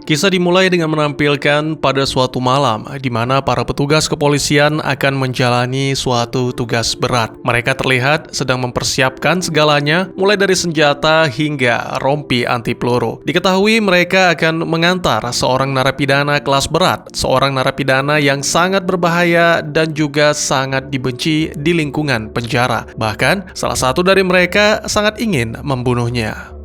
Kisah dimulai dengan menampilkan pada suatu malam di mana para petugas kepolisian akan menjalani suatu tugas berat. Mereka terlihat sedang mempersiapkan segalanya, mulai dari senjata hingga rompi anti peluru. Diketahui mereka akan mengantar seorang narapidana kelas berat, seorang narapidana yang sangat berbahaya dan juga sangat dibenci di lingkungan penjara. Bahkan, salah satu dari mereka sangat ingin membunuhnya.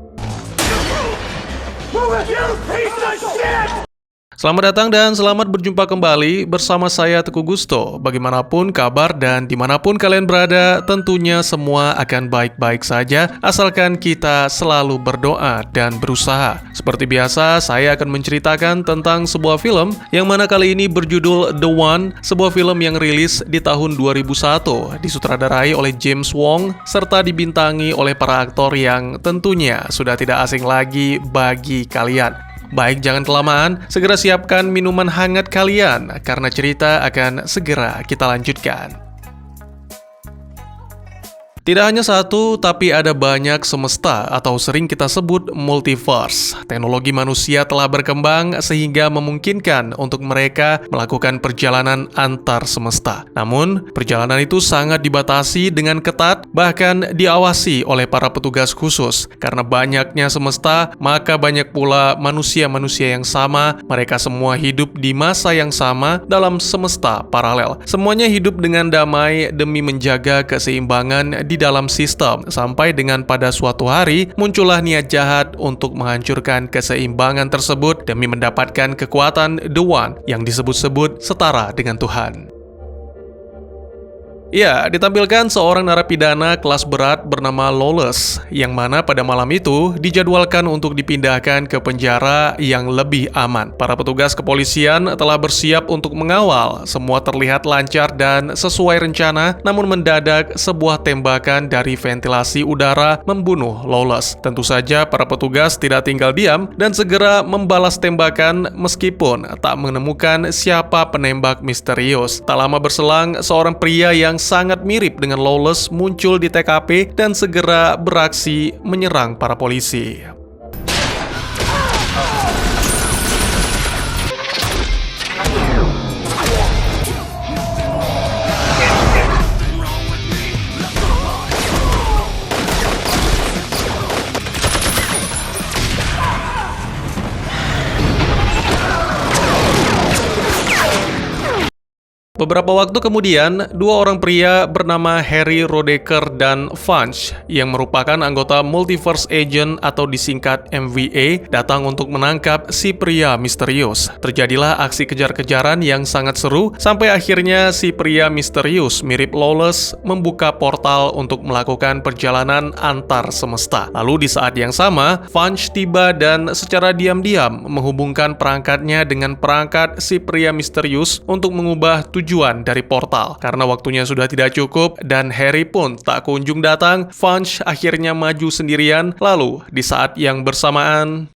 Selamat datang dan selamat berjumpa kembali bersama saya Teguh Gusto. Bagaimanapun kabar dan dimanapun kalian berada, tentunya semua akan baik-baik saja asalkan kita selalu berdoa dan berusaha. Seperti biasa, saya akan menceritakan tentang sebuah film yang mana kali ini berjudul The One, sebuah film yang rilis di tahun 2001, disutradarai oleh James Wong serta dibintangi oleh para aktor yang tentunya sudah tidak asing lagi bagi kalian. Baik, jangan kelamaan, segera siapkan minuman hangat kalian, karena cerita akan segera kita lanjutkan. Tidak hanya satu, tapi ada banyak semesta atau sering kita sebut multiverse. Teknologi manusia telah berkembang sehingga memungkinkan untuk mereka melakukan perjalanan antar semesta. Namun, perjalanan itu sangat dibatasi dengan ketat, bahkan diawasi oleh para petugas khusus. Karena banyaknya semesta, maka banyak pula manusia-manusia yang sama. Mereka semua hidup di masa yang sama dalam semesta paralel. Semuanya hidup dengan damai demi menjaga keseimbangan di dalam sistem, sampai dengan pada suatu hari muncullah niat jahat untuk menghancurkan keseimbangan tersebut demi mendapatkan kekuatan The One yang disebut-sebut setara dengan Tuhan. Ya, ditampilkan seorang narapidana kelas berat bernama Lawless, yang mana pada malam itu dijadwalkan untuk dipindahkan ke penjara yang lebih aman. Para petugas kepolisian telah bersiap untuk mengawal, semua terlihat lancar dan sesuai rencana, namun mendadak sebuah tembakan dari ventilasi udara membunuh Lawless. Tentu saja para petugas tidak tinggal diam dan segera membalas tembakan meskipun tak menemukan siapa penembak misterius. Tak lama berselang, seorang pria yang sangat mirip dengan Lawless muncul di TKP dan segera beraksi menyerang para polisi. Beberapa waktu kemudian, dua orang pria bernama Harry Rodecker dan Funch, yang merupakan anggota Multiverse Agent atau disingkat MVA, datang untuk menangkap si pria misterius. Terjadilah aksi kejar-kejaran yang sangat seru, sampai akhirnya si pria misterius mirip Lawless membuka portal untuk melakukan perjalanan antar semesta. Lalu di saat yang sama, Funch tiba dan secara diam-diam menghubungkan perangkatnya dengan perangkat si pria misterius untuk mengubah tujuan dari portal. Karena waktunya sudah tidak cukup dan Harry pun tak kunjung datang, Funch akhirnya maju sendirian. Lalu di saat yang bersamaan,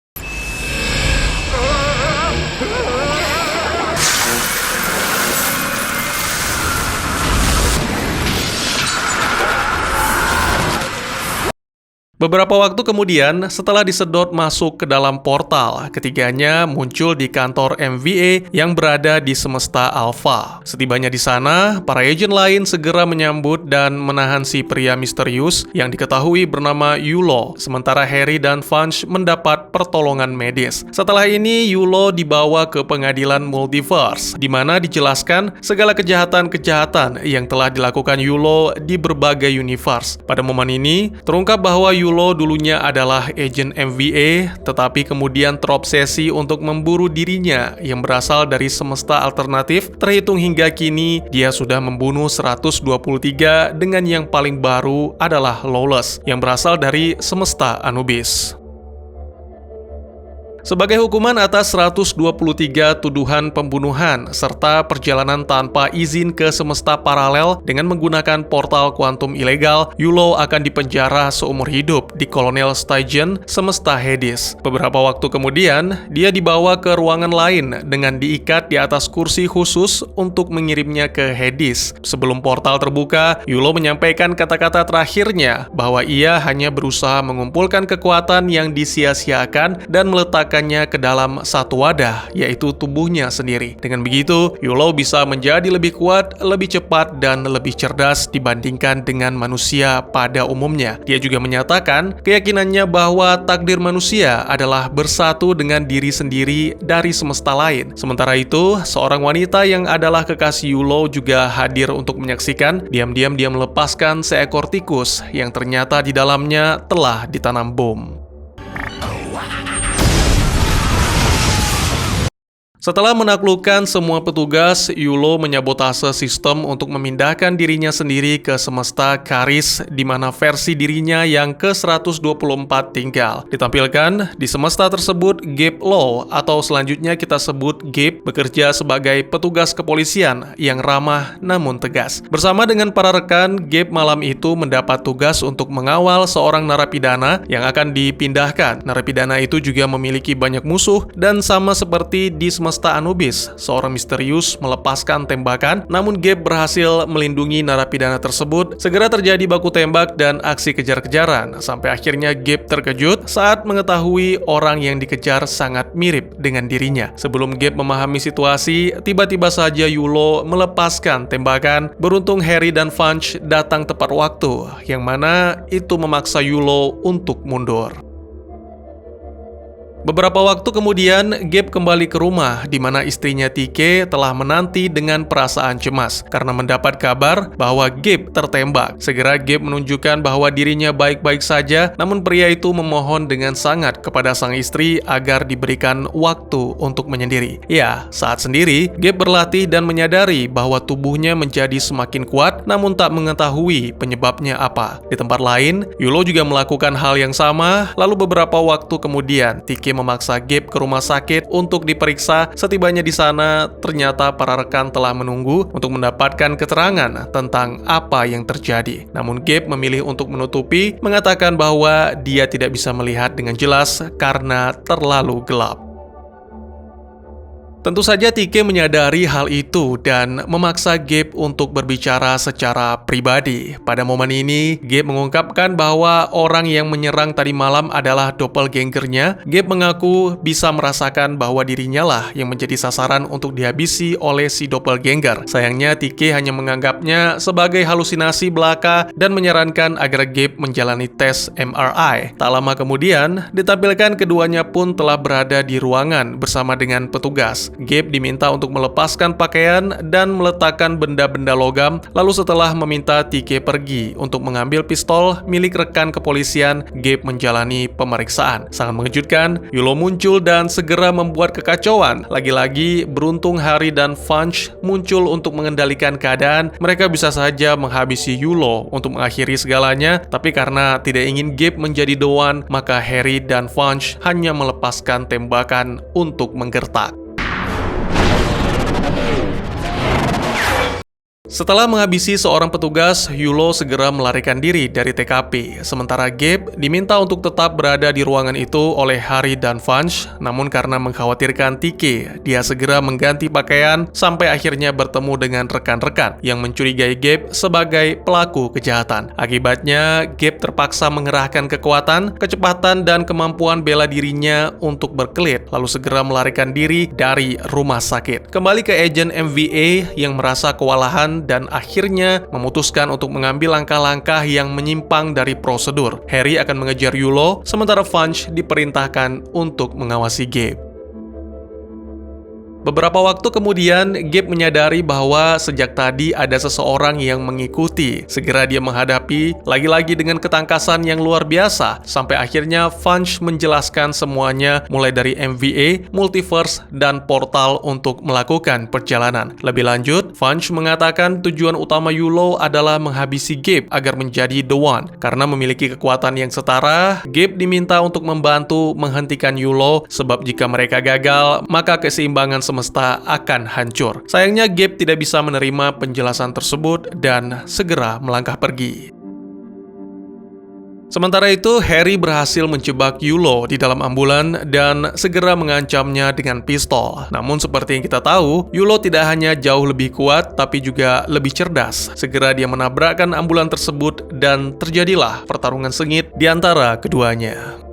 beberapa waktu kemudian, setelah disedot masuk ke dalam portal, ketiganya muncul di kantor MVA yang berada di semesta Alpha. Setibanya di sana, para agen lain segera menyambut dan menahan si pria misterius yang diketahui bernama Yulo, sementara Harry dan Funch mendapat pertolongan medis. Setelah ini, Yulo dibawa ke pengadilan multiverse, di mana dijelaskan segala kejahatan-kejahatan yang telah dilakukan Yulo di berbagai universe. Pada momen ini, terungkap bahwa Yulo dulunya adalah agen MVA, tetapi kemudian terobsesi untuk memburu dirinya yang berasal dari semesta alternatif. Terhitung hingga kini, dia sudah membunuh 123 dengan yang paling baru adalah Lawless yang berasal dari semesta Anubis. Sebagai hukuman atas 123 tuduhan pembunuhan serta perjalanan tanpa izin ke semesta paralel dengan menggunakan portal kuantum ilegal, Yulo akan dipenjara seumur hidup di Kolonel Stygian, semesta Hades. Beberapa waktu kemudian, dia dibawa ke ruangan lain dengan diikat di atas kursi khusus untuk mengirimnya ke Hades. Sebelum portal terbuka, Yulo menyampaikan kata-kata terakhirnya bahwa ia hanya berusaha mengumpulkan kekuatan yang disia-siakan dan meletakkan memasukkannya ke dalam satu wadah, yaitu tubuhnya sendiri. Dengan begitu, Yulo bisa menjadi lebih kuat, lebih cepat, dan lebih cerdas dibandingkan dengan manusia pada umumnya. Dia juga menyatakan keyakinannya bahwa takdir manusia adalah bersatu dengan diri sendiri dari semesta lain. Sementara itu, seorang wanita yang adalah kekasih Yulo juga hadir untuk menyaksikan. Diam-diam dia melepaskan seekor tikus yang ternyata di dalamnya telah ditanam bom. Setelah menaklukkan semua petugas, Yulo menyabotase sistem untuk memindahkan dirinya sendiri ke semesta Karis, di mana versi dirinya yang ke-124 tinggal. Ditampilkan di semesta tersebut, Gabe Law, atau selanjutnya kita sebut Gabe, bekerja sebagai petugas kepolisian yang ramah namun tegas. Bersama dengan para rekan, Gabe malam itu mendapat tugas untuk mengawal seorang narapidana yang akan dipindahkan. Narapidana itu juga memiliki banyak musuh, dan sama seperti di semesta Anubis, seorang misterius melepaskan tembakan, namun Gabe berhasil melindungi narapidana tersebut. Segera terjadi baku tembak dan aksi kejar-kejaran, sampai akhirnya Gabe terkejut saat mengetahui orang yang dikejar sangat mirip dengan dirinya. Sebelum Gabe memahami situasi, tiba-tiba saja Yulo melepaskan tembakan. Beruntung Harry dan Funch datang tepat waktu, yang mana itu memaksa Yulo untuk mundur. Beberapa waktu kemudian, Gabe kembali ke rumah di mana istrinya Tike telah menanti dengan perasaan cemas karena mendapat kabar bahwa Gabe tertembak. Segera Gabe menunjukkan bahwa dirinya baik-baik saja, namun pria itu memohon dengan sangat kepada sang istri agar diberikan waktu untuk menyendiri. Ya, saat sendiri, Gabe berlatih dan menyadari bahwa tubuhnya menjadi semakin kuat, namun tak mengetahui penyebabnya apa. Di tempat lain, Yulo juga melakukan hal yang sama, lalu beberapa waktu kemudian, Tike memaksa Gabe ke rumah sakit untuk diperiksa. Setibanya di sana, ternyata para rekan telah menunggu untuk mendapatkan keterangan tentang apa yang terjadi. Namun Gabe memilih untuk menutupi, mengatakan bahwa dia tidak bisa melihat dengan jelas karena terlalu gelap. Tentu saja Tike menyadari hal itu dan memaksa Gabe untuk berbicara secara pribadi. Pada momen ini, Gabe mengungkapkan bahwa orang yang menyerang tadi malam adalah doppelgangernya. Gabe mengaku bisa merasakan bahwa dirinya lah yang menjadi sasaran untuk dihabisi oleh si doppelganger. Sayangnya Tike hanya menganggapnya sebagai halusinasi belaka dan menyarankan agar Gabe menjalani tes MRI. Tak lama kemudian, ditampilkan keduanya pun telah berada di ruangan bersama dengan petugas. Gabe diminta untuk melepaskan pakaian dan meletakkan benda-benda logam. Lalu setelah meminta Tike pergi untuk mengambil pistol milik rekan kepolisian, Gabe menjalani pemeriksaan. Sangat mengejutkan, Yulo muncul dan segera membuat kekacauan. Lagi-lagi beruntung Harry dan Funch muncul untuk mengendalikan keadaan. Mereka bisa saja menghabisi Yulo untuk mengakhiri segalanya, tapi karena tidak ingin Gabe menjadi the one, maka Harry dan Funch hanya melepaskan tembakan untuk menggertak. Setelah menghabisi seorang petugas, Yulo segera melarikan diri dari TKP. Sementara Gabe diminta untuk tetap berada di ruangan itu oleh Harry dan Funch, namun karena mengkhawatirkan Tike, dia segera mengganti pakaian sampai akhirnya bertemu dengan rekan-rekan yang mencurigai Gabe sebagai pelaku kejahatan. Akibatnya, Gabe terpaksa mengerahkan kekuatan, kecepatan, dan kemampuan bela dirinya untuk berkelit, lalu segera melarikan diri dari rumah sakit. Kembali ke agen MVA yang merasa kewalahan dan akhirnya memutuskan untuk mengambil langkah-langkah yang menyimpang dari prosedur. Harry akan mengejar Yulo, sementara Funch diperintahkan untuk mengawasi Gabe. Beberapa waktu kemudian, Gabe menyadari bahwa sejak tadi ada seseorang yang mengikuti. Segera dia menghadapi, lagi-lagi dengan ketangkasan yang luar biasa, sampai akhirnya Funch menjelaskan semuanya, mulai dari MVA, Multiverse, dan portal untuk melakukan perjalanan. Lebih lanjut, Funch mengatakan tujuan utama Yulo adalah menghabisi Gabe agar menjadi The One. Karena memiliki kekuatan yang setara, Gabe diminta untuk membantu menghentikan Yulo, sebab jika mereka gagal, maka keseimbangan semesta akan hancur. Sayangnya Gabe tidak bisa menerima penjelasan tersebut dan segera melangkah pergi. Sementara itu, Harry berhasil menjebak Yulo di dalam ambulan dan segera mengancamnya dengan pistol. Namun seperti yang kita tahu, Yulo tidak hanya jauh lebih kuat, tapi juga lebih cerdas. Segera dia menabrakkan ambulan tersebut dan terjadilah pertarungan sengit di antara keduanya.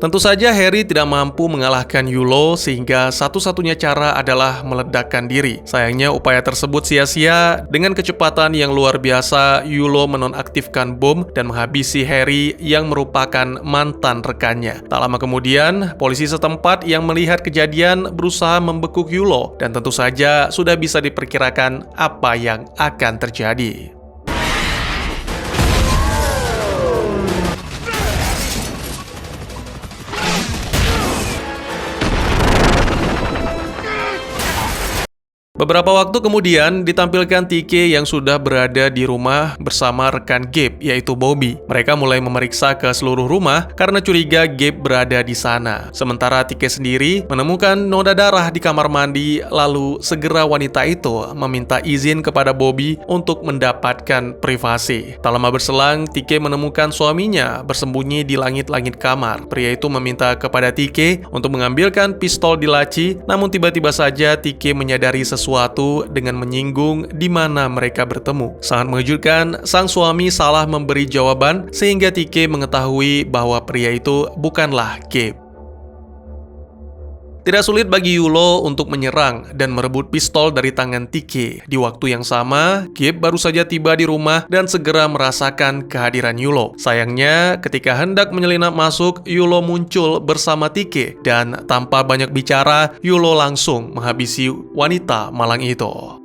Tentu saja Harry tidak mampu mengalahkan Yulo sehingga satu-satunya cara adalah meledakkan diri. Sayangnya upaya tersebut sia-sia. Dengan kecepatan yang luar biasa, Yulo menonaktifkan bom dan menghabisi Harry yang merupakan mantan rekannya. Tak lama kemudian, polisi setempat yang melihat kejadian berusaha membekuk Yulo dan tentu saja sudah bisa diperkirakan apa yang akan terjadi. Beberapa waktu kemudian ditampilkan TK yang sudah berada di rumah bersama rekan Gabe, yaitu Bobby. Mereka mulai memeriksa ke seluruh rumah karena curiga Gabe berada di sana. Sementara TK sendiri menemukan noda darah di kamar mandi, lalu segera wanita itu meminta izin kepada Bobby untuk mendapatkan privasi. Tak lama berselang, TK menemukan suaminya bersembunyi di langit-langit kamar. Pria itu meminta kepada TK untuk mengambilkan pistol di laci, namun tiba-tiba saja TK menyadari sesuatu dengan menyinggung di mana mereka bertemu. Sangat mengejutkan, sang suami salah memberi jawaban sehingga TK mengetahui bahwa pria itu bukanlah Gabe. Tidak sulit bagi Yulo untuk menyerang dan merebut pistol dari tangan TK. Di waktu yang sama, Gabe baru saja tiba di rumah dan segera merasakan kehadiran Yulo. Sayangnya, ketika hendak menyelinap masuk, Yulo muncul bersama TK dan tanpa banyak bicara, Yulo langsung menghabisi wanita malang itu.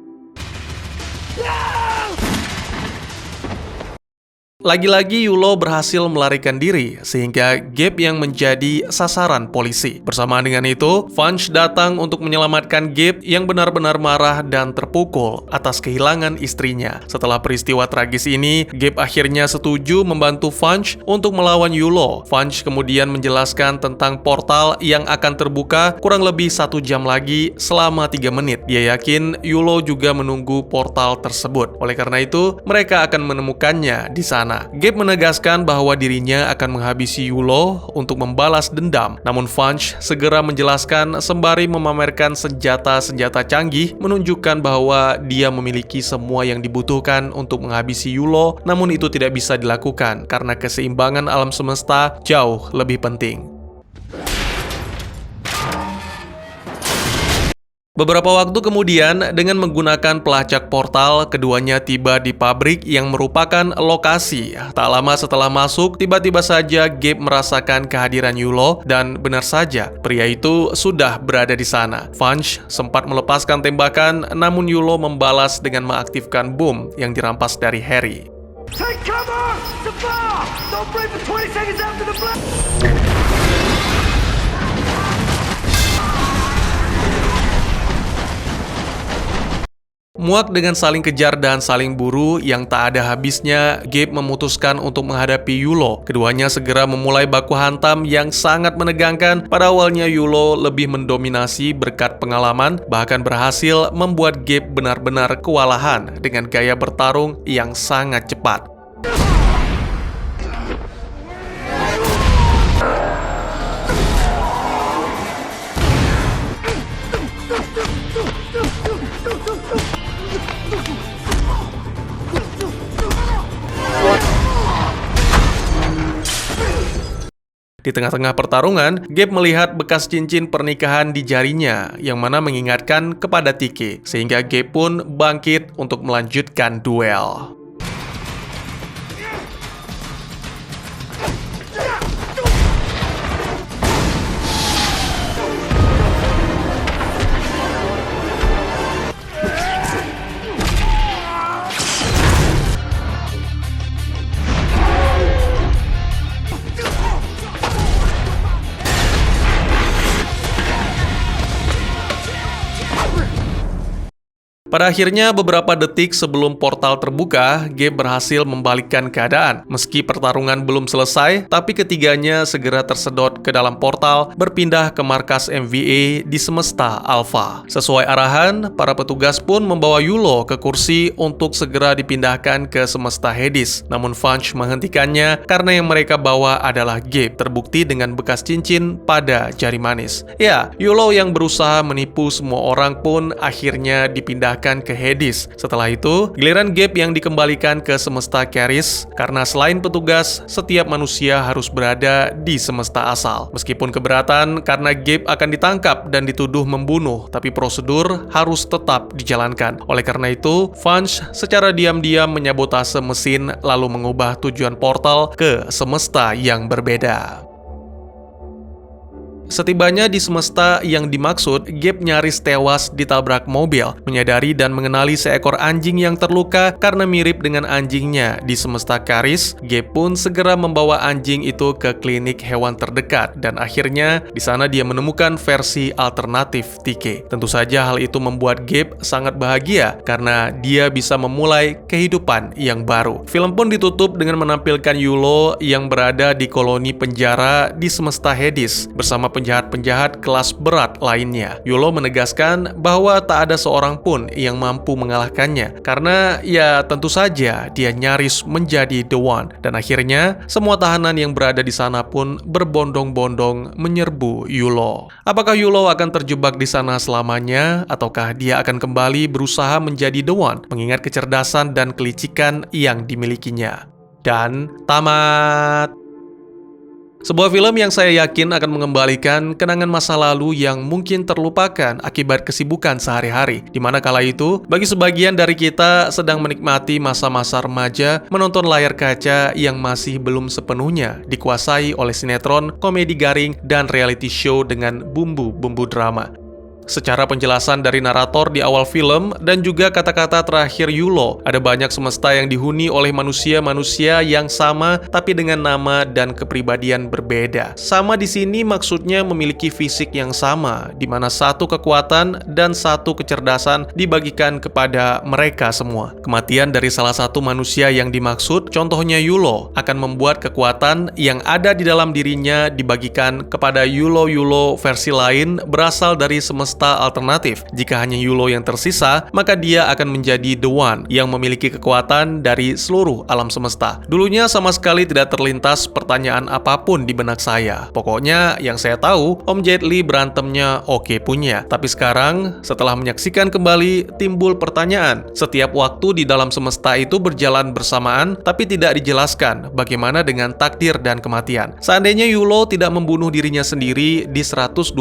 Lagi-lagi Yulo berhasil melarikan diri, sehingga Gabe yang menjadi sasaran polisi. Bersamaan dengan itu, Funch datang untuk menyelamatkan Gabe yang benar-benar marah dan terpukul atas kehilangan istrinya. Setelah peristiwa tragis ini, Gabe akhirnya setuju membantu Funch untuk melawan Yulo. Funch kemudian menjelaskan tentang portal yang akan terbuka kurang lebih 1 jam lagi selama 3 menit. Dia yakin Yulo juga menunggu portal tersebut. Oleh karena itu, mereka akan menemukannya di sana. Gabe menegaskan bahwa dirinya akan menghabisi Yulo untuk membalas dendam. Namun Funch segera menjelaskan sembari memamerkan senjata-senjata canggih, menunjukkan bahwa dia memiliki semua yang dibutuhkan untuk menghabisi Yulo, namun itu tidak bisa dilakukan karena keseimbangan alam semesta jauh lebih penting. Beberapa waktu kemudian, dengan menggunakan pelacak portal, keduanya tiba di pabrik yang merupakan lokasi. Tak lama setelah masuk, tiba-tiba saja Gabe merasakan kehadiran Yulo, dan benar saja, pria itu sudah berada di sana. Funch sempat melepaskan tembakan, namun Yulo membalas dengan mengaktifkan bom yang dirampas dari Harry. Take cover! The bomb! Don't break for 20 seconds after the blast! Muak dengan saling kejar dan saling buru yang tak ada habisnya, Gabe memutuskan untuk menghadapi Yulo. Keduanya segera memulai baku hantam yang sangat menegangkan. Pada awalnya Yulo lebih mendominasi berkat pengalaman, bahkan berhasil membuat Gabe benar-benar kewalahan dengan gaya bertarung yang sangat cepat. Di tengah-tengah pertarungan, Gabe melihat bekas cincin pernikahan di jarinya, yang mana mengingatkan kepada TK, sehingga Gabe pun bangkit untuk melanjutkan duel. Pada akhirnya, beberapa detik sebelum portal terbuka, Gabe berhasil membalikkan keadaan. Meski pertarungan belum selesai, tapi ketiganya segera tersedot ke dalam portal, berpindah ke markas MVA di Semesta Alpha. Sesuai arahan, para petugas pun membawa Yulo ke kursi untuk segera dipindahkan ke Semesta Hades. Namun Funch menghentikannya karena yang mereka bawa adalah Gabe, terbukti dengan bekas cincin pada jari manis. Ya, Yulo yang berusaha menipu semua orang pun akhirnya dipindahkan dipindahkan ke Hades. Setelah itu, giliran Gabe yang dikembalikan ke semesta Charis, karena selain petugas, setiap manusia harus berada di semesta asal. Meskipun keberatan karena Gabe akan ditangkap dan dituduh membunuh, tapi prosedur harus tetap dijalankan. Oleh karena itu, Funch secara diam-diam menyabotase mesin lalu mengubah tujuan portal ke semesta yang berbeda. Setibanya di semesta yang dimaksud, Gabe nyaris tewas ditabrak mobil. Menyadari dan mengenali seekor anjing yang terluka karena mirip dengan anjingnya di semesta Charis, Gabe pun segera membawa anjing itu ke klinik hewan terdekat dan akhirnya di sana dia menemukan versi alternatif TK. Tentu saja hal itu membuat Gabe sangat bahagia karena dia bisa memulai kehidupan yang baru. Film pun ditutup dengan menampilkan Yulo yang berada di koloni penjara di semesta Hades bersama penjahat-penjahat kelas berat lainnya. Yulo menegaskan bahwa tak ada seorang pun yang mampu mengalahkannya karena ya tentu saja dia nyaris menjadi The One dan akhirnya semua tahanan yang berada di sana pun berbondong-bondong menyerbu Yulo. Apakah Yulo akan terjebak di sana selamanya ataukah dia akan kembali berusaha menjadi The One mengingat kecerdasan dan kelicikan yang dimilikinya? Dan tamat. Sebuah film yang saya yakin akan mengembalikan kenangan masa lalu yang mungkin terlupakan akibat kesibukan sehari-hari. Di mana kala itu, bagi sebagian dari kita sedang menikmati masa-masa remaja menonton layar kaca yang masih belum sepenuhnya dikuasai oleh sinetron, komedi garing, dan reality show dengan bumbu-bumbu drama. Secara penjelasan dari narator di awal film dan juga kata-kata terakhir Yulo, ada banyak semesta yang dihuni oleh manusia-manusia yang sama tapi dengan nama dan kepribadian berbeda. Sama di sini maksudnya memiliki fisik yang sama, di mana satu kekuatan dan satu kecerdasan dibagikan kepada mereka semua. Kematian dari salah satu manusia yang dimaksud, contohnya Yulo, akan membuat kekuatan yang ada di dalam dirinya dibagikan kepada Yulo-Yulo versi lain berasal dari semesta alternatif. Jika hanya Yulo yang tersisa, maka dia akan menjadi The One yang memiliki kekuatan dari seluruh alam semesta. Dulunya sama sekali tidak terlintas pertanyaan apapun di benak saya. Pokoknya yang saya tahu, Om Jet Li berantemnya oke punya. Tapi sekarang, setelah menyaksikan kembali, timbul pertanyaan. Setiap waktu di dalam semesta itu berjalan bersamaan, tapi tidak dijelaskan bagaimana dengan takdir dan kematian. Seandainya Yulo tidak membunuh dirinya sendiri di 124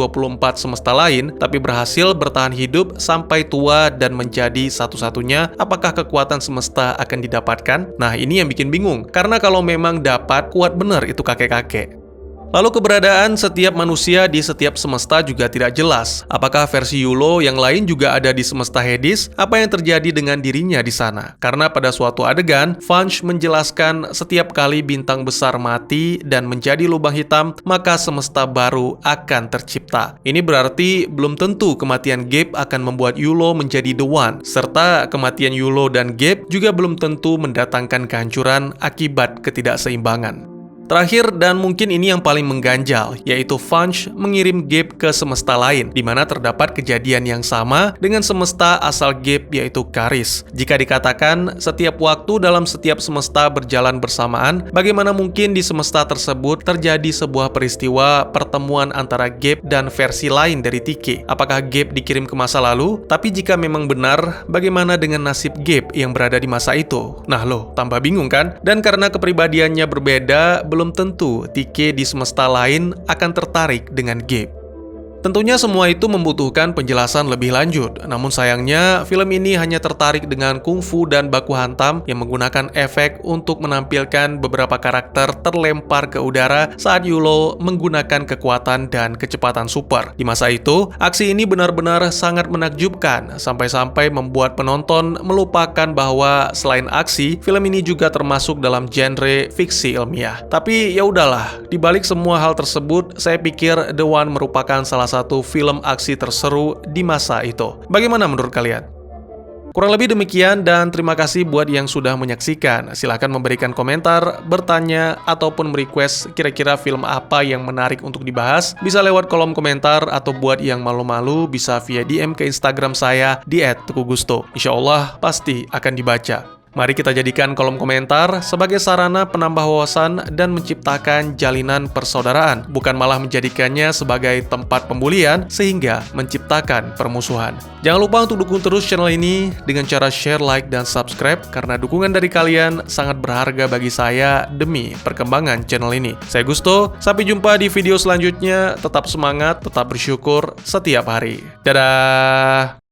semesta lain, tapi berhasil bertahan hidup sampai tua dan menjadi satu-satunya, apakah kekuatan semesta akan didapatkan? Nah, ini yang bikin bingung, karena kalau memang dapat, kuat bener itu kakek-kakek. Lalu keberadaan setiap manusia di setiap semesta juga tidak jelas. Apakah versi Yulo yang lain juga ada di semesta Hades? Apa yang terjadi dengan dirinya di sana? Karena pada suatu adegan, Funch menjelaskan setiap kali bintang besar mati dan menjadi lubang hitam, maka semesta baru akan tercipta. Ini berarti belum tentu kematian Gabe akan membuat Yulo menjadi The One, serta kematian Yulo dan Gabe juga belum tentu mendatangkan kehancuran akibat ketidakseimbangan. Terakhir dan mungkin ini yang paling mengganjal, yaitu Funch mengirim Gabe ke semesta lain, di mana terdapat kejadian yang sama dengan semesta asal Gabe yaitu Charis. Jika dikatakan setiap waktu dalam setiap semesta berjalan bersamaan, bagaimana mungkin di semesta tersebut terjadi sebuah peristiwa pertemuan antara Gabe dan versi lain dari TK? Apakah Gabe dikirim ke masa lalu? Tapi jika memang benar, bagaimana dengan nasib Gabe yang berada di masa itu? Nah loh, tambah bingung kan? Dan karena kepribadiannya berbeda, belum tentu TK di semesta lain akan tertarik dengan Gabe. Tentunya semua itu membutuhkan penjelasan lebih lanjut, namun sayangnya film ini hanya tertarik dengan kungfu dan baku hantam yang menggunakan efek untuk menampilkan beberapa karakter terlempar ke udara saat Yulo menggunakan kekuatan dan kecepatan super. Di masa itu, aksi ini benar-benar sangat menakjubkan, sampai-sampai membuat penonton melupakan bahwa selain aksi, film ini juga termasuk dalam genre fiksi ilmiah. Tapi ya udahlah, di balik semua hal tersebut, saya pikir The One merupakan salah satu film aksi terseru di masa itu. Bagaimana menurut kalian? Kurang lebih demikian dan terima kasih buat yang sudah menyaksikan. Silahkan memberikan komentar, bertanya, ataupun merequest kira-kira film apa yang menarik untuk dibahas. Bisa lewat kolom komentar atau buat yang malu-malu bisa via DM ke Instagram saya di @tegugusto. Insya Allah pasti akan dibaca. Mari kita jadikan kolom komentar sebagai sarana penambah wawasan dan menciptakan jalinan persaudaraan, bukan malah menjadikannya sebagai tempat pembulian sehingga menciptakan permusuhan. Jangan lupa untuk dukung terus channel ini dengan cara share, like, dan subscribe karena dukungan dari kalian sangat berharga bagi saya demi perkembangan channel ini. Saya Gusto, sampai jumpa di video selanjutnya. Tetap semangat, tetap bersyukur setiap hari. Dadah!